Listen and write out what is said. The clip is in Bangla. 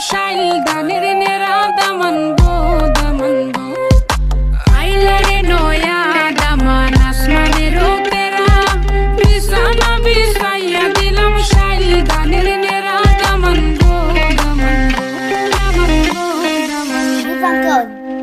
শাইল গানের নেরা দামানবো দামানবো আইলারে নয়া দামান আসমানের তেরা বিছানা বিছাইয়া দিলাম শাইল গানের নেরা দামানবো দামানবো দামানবো দামানবো